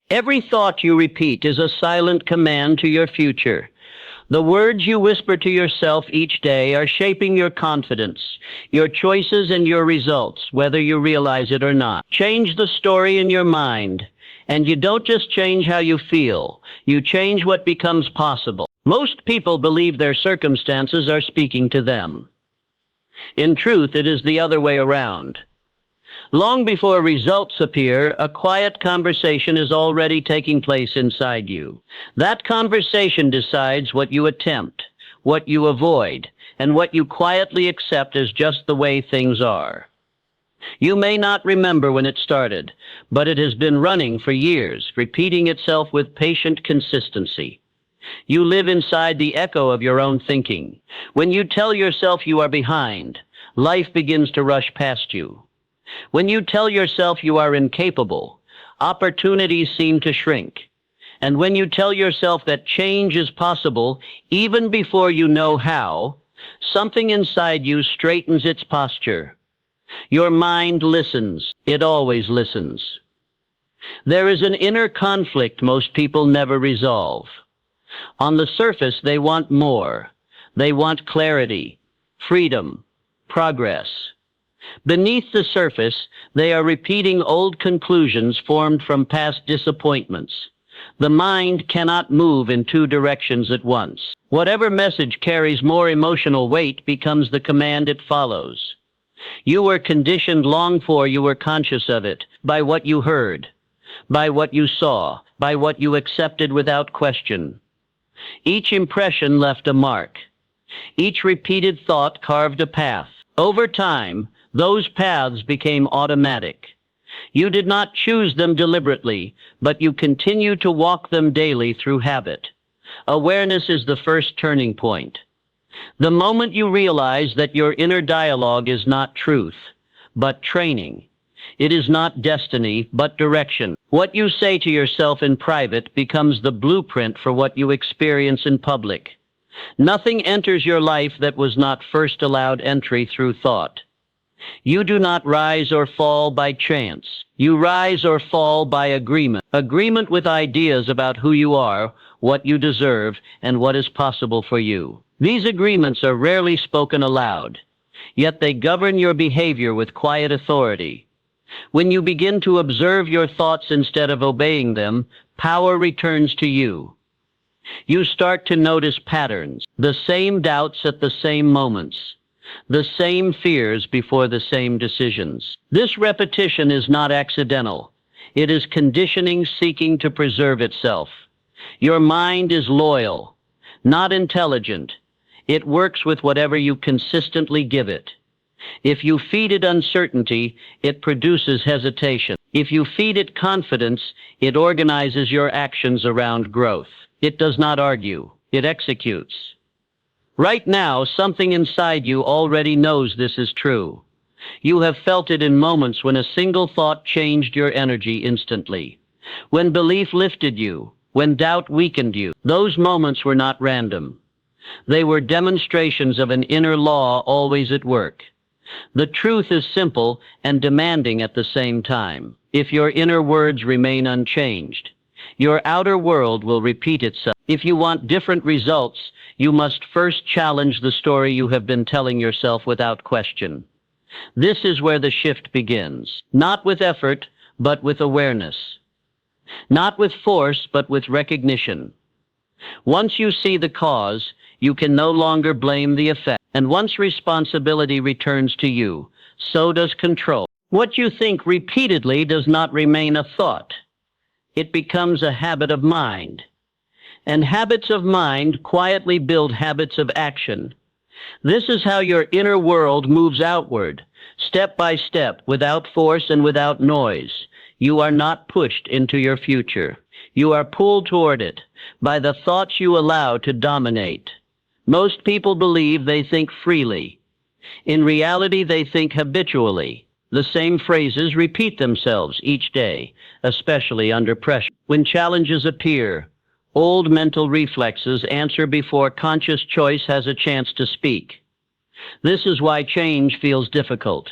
Every thought you repeat is a silent command to your future. The words you whisper to yourself each day are shaping your confidence, your choices, and your results, whether you realize it or not. Change the story in your mind, and you don't just change how you feel, you change what becomes possible. Most people believe their circumstances are speaking to them. In truth, it is the other way around. Long before results appear, a quiet conversation is already taking place inside you. That conversation decides what you attempt, what you avoid, and what you quietly accept as just the way things are. You may not remember when it started, but it has been running for years, repeating itself with patient consistency. You live inside the echo of your own thinking. When you tell yourself you are behind, life begins to rush past you. When you tell yourself you are incapable, opportunities seem to shrink. And when you tell yourself that change is possible, even before you know how, something inside you straightens its posture. Your mind listens. It always listens. There is an inner conflict most people never resolve. On the surface, they want more. They want clarity, freedom, progress. Beneath the surface, they are repeating old conclusions formed from past disappointments. The mind cannot move in two directions at once. Whatever message carries more emotional weight becomes the command it follows. You were conditioned long before you were conscious of it, by what you heard, by what you saw, by what you accepted without question. Each impression left a mark. Each repeated thought carved a path. Over time, those paths became automatic. You did not choose them deliberately, but you continue to walk them daily through habit. Awareness is the first turning point. The moment you realize that your inner dialogue is not truth, but training. It is not destiny, but direction. What you say to yourself in private becomes the blueprint for what you experience in public. Nothing enters your life that was not first allowed entry through thought. You do not rise or fall by chance. You rise or fall by agreement. Agreement with ideas about who you are, what you deserve, and what is possible for you. These agreements are rarely spoken aloud, yet they govern your behavior with quiet authority. When you begin to observe your thoughts instead of obeying them, power returns to you. You start to notice patterns, the same doubts at the same moments, the same fears before the same decisions. This repetition is not accidental. It is conditioning seeking to preserve itself. Your mind is loyal, not intelligent. It works with whatever you consistently give it. If you feed it uncertainty, it produces hesitation. If you feed it confidence, it organizes your actions around growth. It does not argue. It executes. Right now, something inside you already knows this is true. You have felt it in moments when a single thought changed your energy instantly. When belief lifted you, when doubt weakened you. Those moments were not random. They were demonstrations of an inner law always at work. The truth is simple and demanding at the same time. If your inner words remain unchanged, your outer world will repeat itself. If you want different results, you must first challenge the story you have been telling yourself without question. This is where the shift begins. Not with effort, but with awareness. Not with force, but with recognition. Once you see the cause, you can no longer blame the effect. And once responsibility returns to you, so does control. What you think repeatedly does not remain a thought. It becomes a habit of mind. And habits of mind quietly build habits of action. This is how your inner world moves outward, step by step, without force and without noise. You are not pushed into your future. You are pulled toward it by the thoughts you allow to dominate. Most people believe they think freely. In reality, they think habitually. The same phrases repeat themselves each day, especially under pressure. When challenges appear, old mental reflexes answer before conscious choice has a chance to speak. This is why change feels difficult.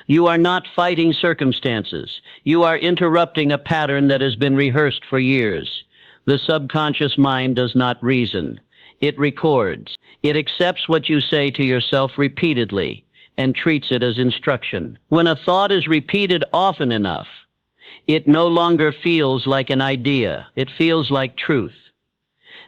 You are not fighting circumstances. You are interrupting a pattern that has been rehearsed for years. The subconscious mind does not reason. It records. It accepts what you say to yourself repeatedly and treats it as instruction. When a thought is repeated often enough, it no longer feels like an idea. It feels like truth.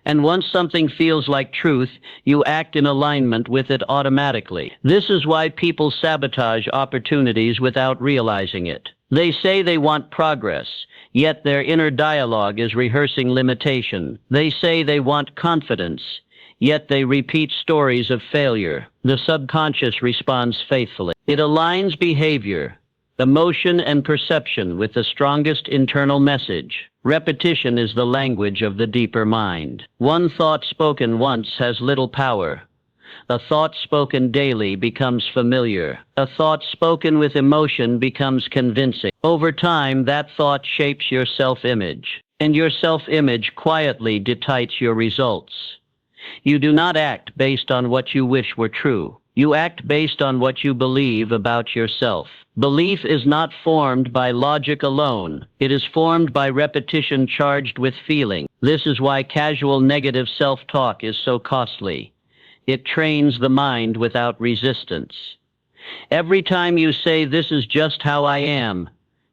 And once something feels like truth, you act in alignment with it automatically. This is why people sabotage opportunities without realizing it. They say they want progress, yet their inner dialogue is rehearsing limitation. They say they want confidence, yet they repeat stories of failure. The subconscious responds faithfully. It aligns behavior, emotion, and perception with the strongest internal message. Repetition is the language of the deeper mind. One thought spoken once has little power. A thought spoken daily becomes familiar. A thought spoken with emotion becomes convincing. Over time, that thought shapes your self-image, and your self-image quietly dictates your results. You do not act based on what you wish were true. You act based on what you believe about yourself. Belief is not formed by logic alone. It is formed by repetition charged with feeling. This is why casual negative self-talk is so costly. It trains the mind without resistance. Every time you say, "This is just how I am,"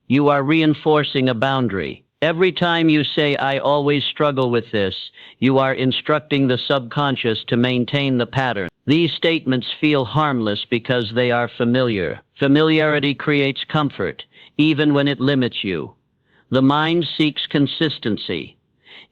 you are reinforcing a boundary. Every time you say, "I always struggle with this," you are instructing the subconscious to maintain the pattern. These statements feel harmless because they are familiar. Familiarity creates comfort, even when it limits you. The mind seeks consistency.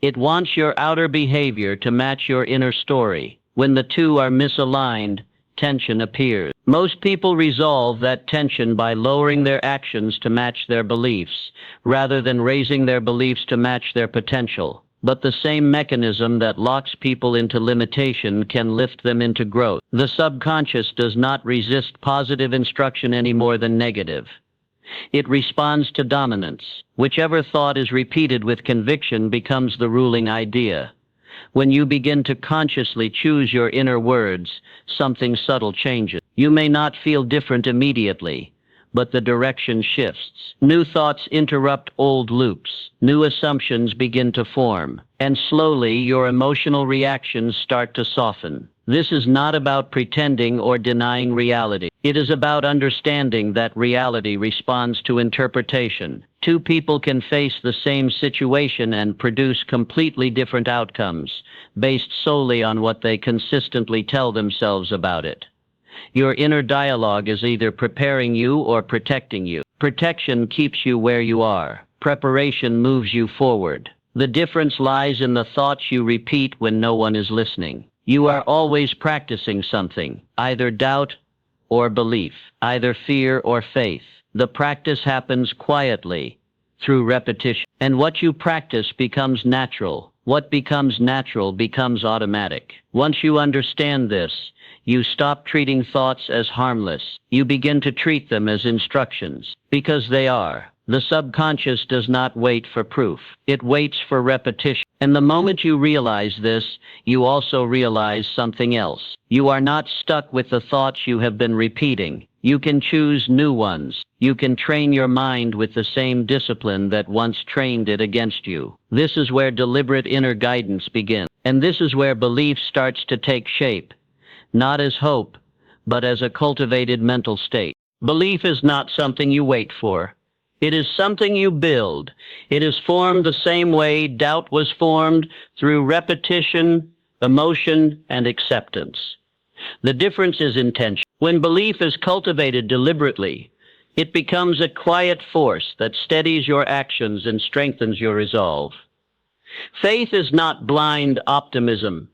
It wants your outer behavior to match your inner story. When the two are misaligned, tension appears. Most people resolve that tension by lowering their actions to match their beliefs, rather than raising their beliefs to match their potential. But the same mechanism that locks people into limitation can lift them into growth. The subconscious does not resist positive instruction any more than negative. It responds to dominance. Whichever thought is repeated with conviction becomes the ruling idea. When you begin to consciously choose your inner words, something subtle changes. You may not feel different immediately, but the direction shifts. New thoughts interrupt old loops. New assumptions begin to form, and slowly your emotional reactions start to soften. This is not about pretending or denying reality. It is about understanding that reality responds to interpretation. Two people can face the same situation and produce completely different outcomes, based solely on what they consistently tell themselves about it. Your inner dialogue is either preparing you or protecting you. Protection keeps you where you are. Preparation moves you forward. The difference lies in the thoughts you repeat when no one is listening. You are always practicing something, either doubt or belief, either fear or faith. The practice happens quietly, through repetition. And what you practice becomes natural. What becomes natural becomes automatic. Once you understand this, you stop treating thoughts as harmless. You begin to treat them as instructions, because they are. The subconscious does not wait for proof. It waits for repetition. And the moment you realize this, you also realize something else. You are not stuck with the thoughts you have been repeating. You can choose new ones. You can train your mind with the same discipline that once trained it against you. This is where deliberate inner guidance begins. And this is where belief starts to take shape, not as hope, but as a cultivated mental state. Belief is not something you wait for. It is something you build. It is formed the same way doubt was formed, through repetition, emotion, and acceptance. The difference is intention. When belief is cultivated deliberately, it becomes a quiet force that steadies your actions and strengthens your resolve. Faith is not blind optimism.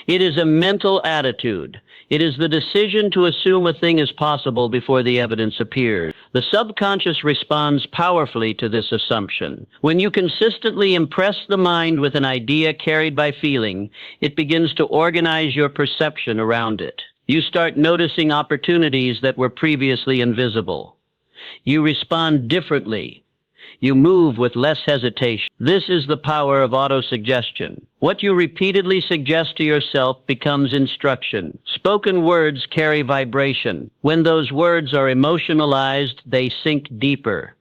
It is a mental attitude. It is the decision to assume a thing is possible before the evidence appears. The subconscious responds powerfully to this assumption. When you consistently impress the mind with an idea carried by feeling, it begins to organize your perception around it. You start noticing opportunities that were previously invisible. You respond differently. You move with less hesitation. This is the power of autosuggestion. What you repeatedly suggest to yourself becomes instruction. Spoken words carry vibration. When those words are emotionalized, they sink deeper.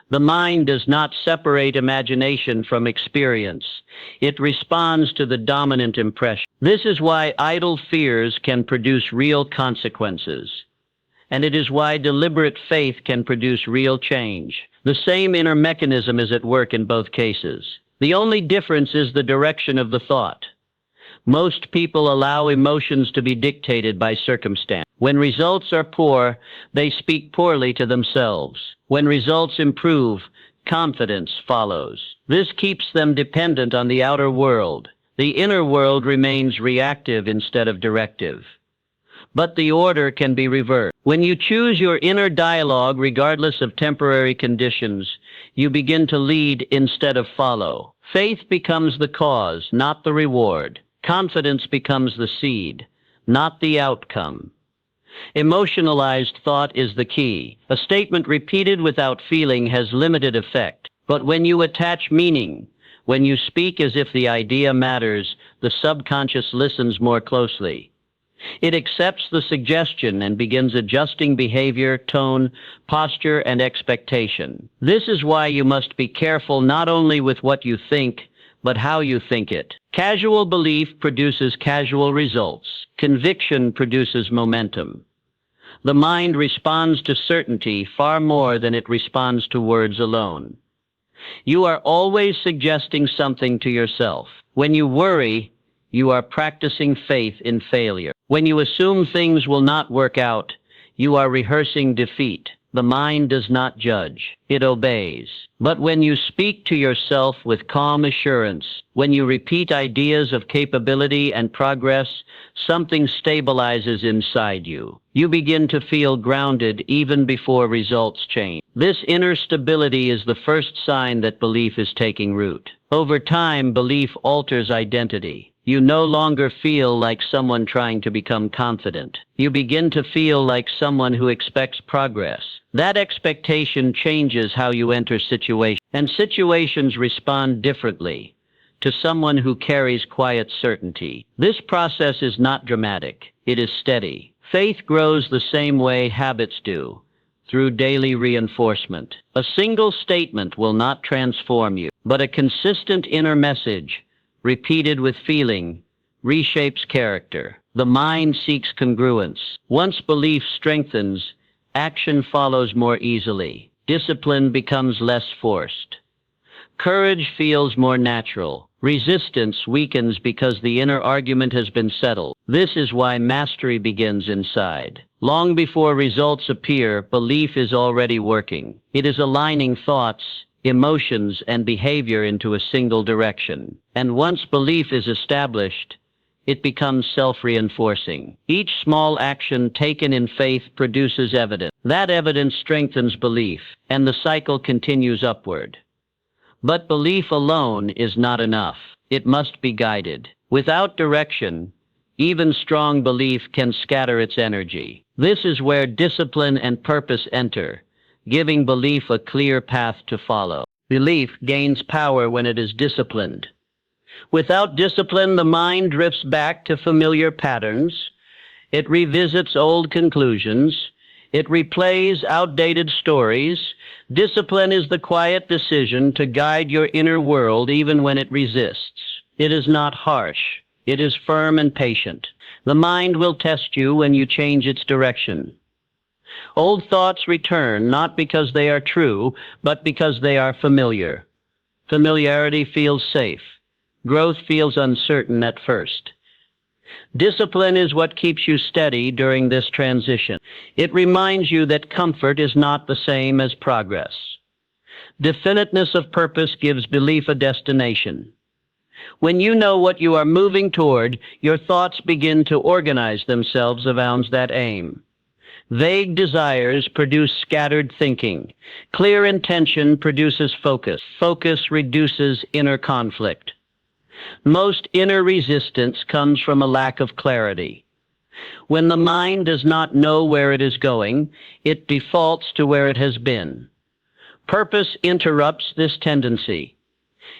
The mind does not separate imagination from experience. It responds to the dominant impression. This is why idle fears can produce real consequences. And it is why deliberate faith can produce real change. The same inner mechanism is at work in both cases. The only difference is the direction of the thought. Most people allow emotions to be dictated by circumstance. When results are poor, they speak poorly to themselves. When results improve, confidence follows. This keeps them dependent on the outer world. The inner world remains reactive instead of directive. But the order can be reversed. When you choose your inner dialogue regardless of temporary conditions, you begin to lead instead of follow. Faith becomes the cause, not the reward. Confidence becomes the seed, not the outcome. Emotionalized thought is the key. A statement repeated without feeling has limited effect. But when you attach meaning, when you speak as if the idea matters, the subconscious listens more closely. It accepts the suggestion and begins adjusting behavior, tone, posture, and expectation. This is why you must be careful not only with what you think, but how you think it. Casual belief produces casual results. Conviction produces momentum. The mind responds to certainty far more than it responds to words alone. You are always suggesting something to yourself. When you worry, you are practicing faith in failure. When you assume things will not work out, you are rehearsing defeat. The mind does not judge, it obeys. But when you speak to yourself with calm assurance, when you repeat ideas of capability and progress, something stabilizes inside you. You begin to feel grounded even before results change. This inner stability is the first sign that belief is taking root. Over time, belief alters identity. You no longer feel like someone trying to become confident. You begin to feel like someone who expects progress. That expectation changes how you enter situations, and situations respond differently to someone who carries quiet certainty. This process is not dramatic. It is steady. Faith grows the same way habits do, through daily reinforcement. A single statement will not transform you, but a consistent inner message, repeated with feeling, reshapes character. The mind seeks congruence. Once belief strengthens, action follows more easily. Discipline becomes less forced. Courage feels more natural. Resistance weakens because the inner argument has been settled. This is why mastery begins inside. Long before results appear, belief is already working. It is aligning thoughts, emotions, and behavior into a single direction. And once belief is established, it becomes self-reinforcing. Each small action taken in faith produces evidence. That evidence strengthens belief, and the cycle continues upward. But belief alone is not enough. It must be guided. Without direction, even strong belief can scatter its energy. This is where discipline and purpose enter, giving belief a clear path to follow. Belief gains power when it is disciplined. Without discipline, the mind drifts back to familiar patterns. It revisits old conclusions. It replays outdated stories. Discipline is the quiet decision to guide your inner world even when it resists. It is not harsh. It is firm and patient. The mind will test you when you change its direction. Old thoughts return not because they are true, but because they are familiar. Familiarity feels safe. Growth feels uncertain at first. Discipline is what keeps you steady during this transition. It reminds you that comfort is not the same as progress. Definiteness of purpose gives belief a destination. When you know what you are moving toward, your thoughts begin to organize themselves around that aim. Vague desires produce scattered thinking. Clear intention produces focus. Focus reduces inner conflict. Most inner resistance comes from a lack of clarity. When the mind does not know where it is going, it defaults to where it has been. Purpose interrupts this tendency.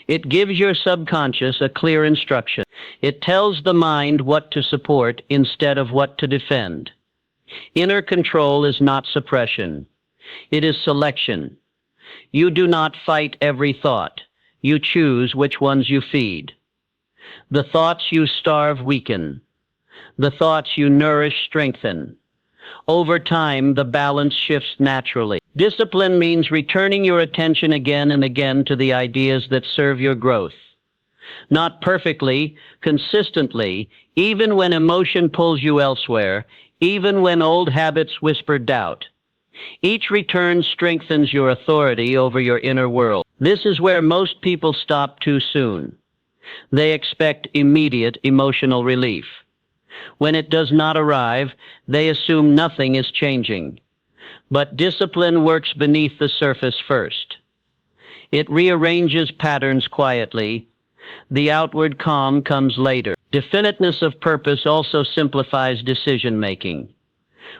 It gives your subconscious a clear instruction. It tells the mind what to support instead of what to defend. Inner control is not suppression. It is selection. You do not fight every thought. You choose which ones you feed. The thoughts you starve weaken. The thoughts you nourish strengthen. Over time, the balance shifts naturally. Discipline means returning your attention again and again to the ideas that serve your growth. Not perfectly, consistently, even when emotion pulls you elsewhere, even when old habits whisper doubt. Each return strengthens your authority over your inner world. This is where most people stop too soon. They expect immediate emotional relief. When it does not arrive, they assume nothing is changing. But discipline works beneath the surface first. It rearranges patterns quietly. The outward calm comes later. Definiteness of purpose also simplifies decision-making.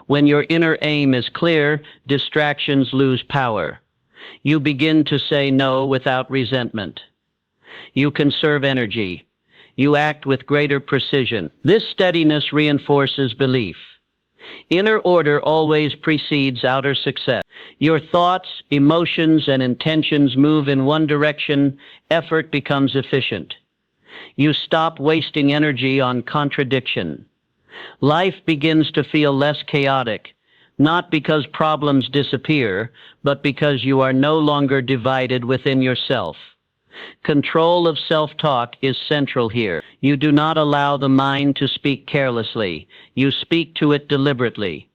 When your inner aim is clear, distractions lose power. You begin to say no without resentment. You conserve energy. You act with greater precision. This steadiness reinforces belief. Inner order always precedes outer success. Your thoughts, emotions, and intentions move in one direction. Effort becomes efficient. You stop wasting energy on contradiction. Life begins to feel less chaotic, not because problems disappear, but because you are no longer divided within yourself. Control of self-talk is central here. You do not allow the mind to speak carelessly. You speak to it deliberately.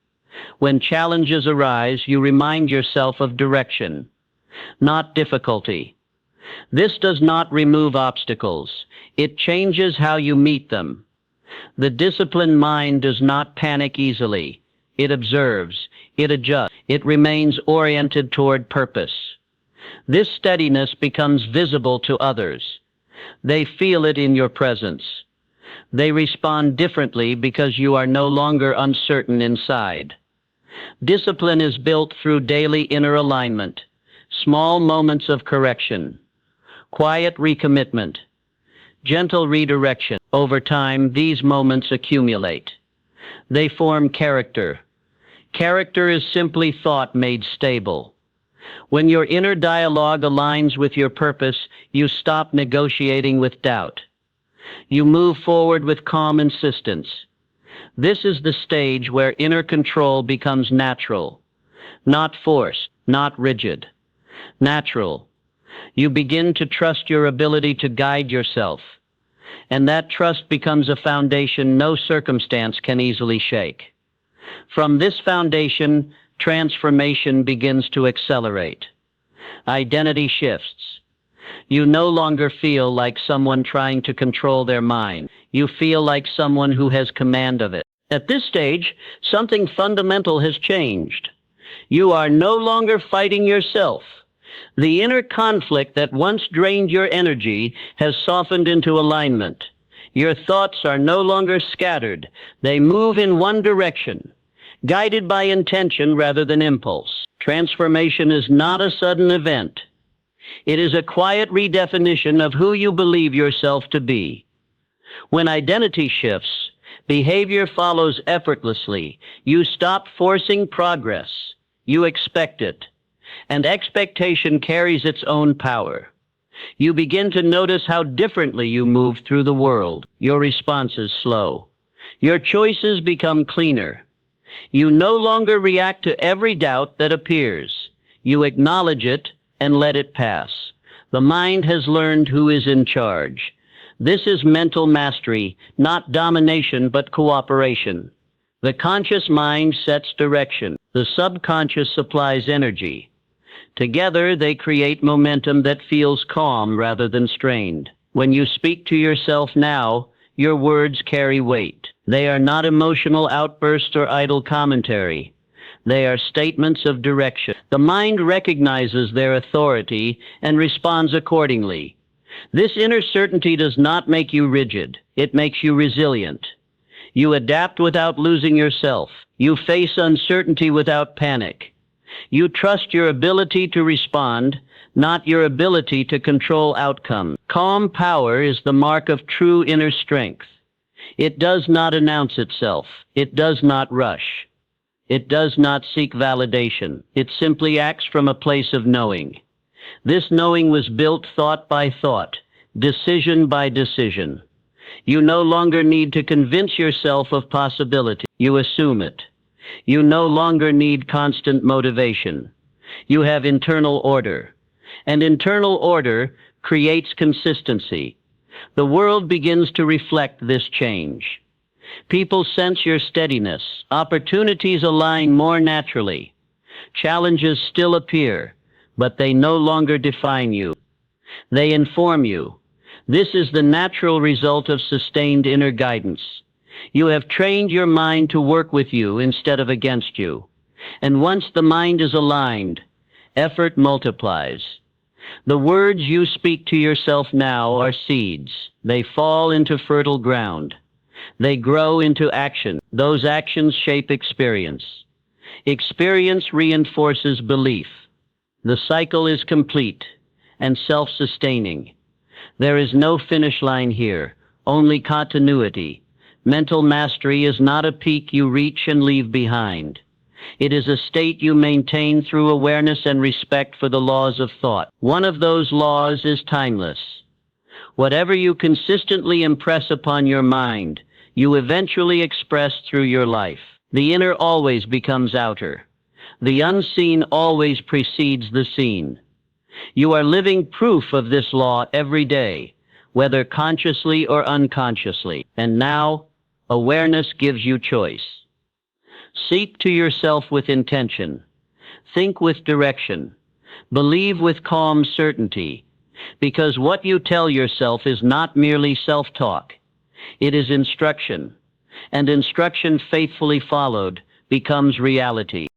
When challenges arise, you remind yourself of direction, not difficulty. This does not remove obstacles. It changes how you meet them. The disciplined mind does not panic easily. It observes. It adjusts. It remains oriented toward purpose. This steadiness becomes visible to others. They feel it in your presence. They respond differently because you are no longer uncertain inside. Discipline is built through daily inner alignment, small moments of correction, quiet recommitment, gentle redirection. Over time, these moments accumulate. They form character. Character is simply thought made stable. When your inner dialogue aligns with your purpose, you stop negotiating with doubt. You move forward with calm insistence. This is the stage where inner control becomes natural, not forced, not rigid. Natural. You begin to trust your ability to guide yourself, and that trust becomes a foundation no circumstance can easily shake. From this foundation, transformation begins to accelerate. Identity shifts. You no longer feel like someone trying to control their mind. You feel like someone who has command of it. At this stage, something fundamental has changed. You are no longer fighting yourself. The inner conflict that once drained your energy has softened into alignment. Your thoughts are no longer scattered. They move in one direction, guided by intention rather than impulse. Transformation is not a sudden event. It is a quiet redefinition of who you believe yourself to be. When identity shifts, behavior follows effortlessly. You stop forcing progress. You expect it. And expectation carries its own power. You begin to notice how differently you move through the world. Your responses slow. Your choices become cleaner. You no longer react to every doubt that appears. You acknowledge it and let it pass. The mind has learned who is in charge. This is mental mastery, not domination but cooperation. The conscious mind sets direction. The subconscious supplies energy. Together, they create momentum that feels calm rather than strained. When you speak to yourself now, your words carry weight. They are not emotional outbursts or idle commentary. They are statements of direction. The mind recognizes their authority and responds accordingly. This inner certainty does not make you rigid. It makes you resilient. You adapt without losing yourself. You face uncertainty without panic. You trust your ability to respond, not your ability to control outcomes. Calm power is the mark of true inner strength. It does not announce itself. It does not rush. It does not seek validation. It simply acts from a place of knowing. This knowing was built thought by thought, decision by decision. You no longer need to convince yourself of possibility. You assume it. You no longer need constant motivation. You have internal order. And internal order creates consistency. The world begins to reflect this change. People sense your steadiness. Opportunities align more naturally. Challenges still appear, but they no longer define you. They inform you. This is the natural result of sustained inner guidance. You have trained your mind to work with you instead of against you. And once the mind is aligned, effort multiplies. The words you speak to yourself now are seeds. They fall into fertile ground. They grow into action. Those actions shape experience. Experience reinforces belief. The cycle is complete and self-sustaining. There is no finish line here, only continuity. Mental mastery is not a peak you reach and leave behind. It is a state you maintain through awareness and respect for the laws of thought. One of those laws is timeless. Whatever you consistently impress upon your mind, you eventually express through your life. The inner always becomes outer. The unseen always precedes the seen. You are living proof of this law every day, whether consciously or unconsciously. And now, awareness gives you choice. Seek to yourself with intention. Think with direction. Believe with calm certainty. Because what you tell yourself is not merely self-talk. It is instruction. And instruction faithfully followed becomes reality.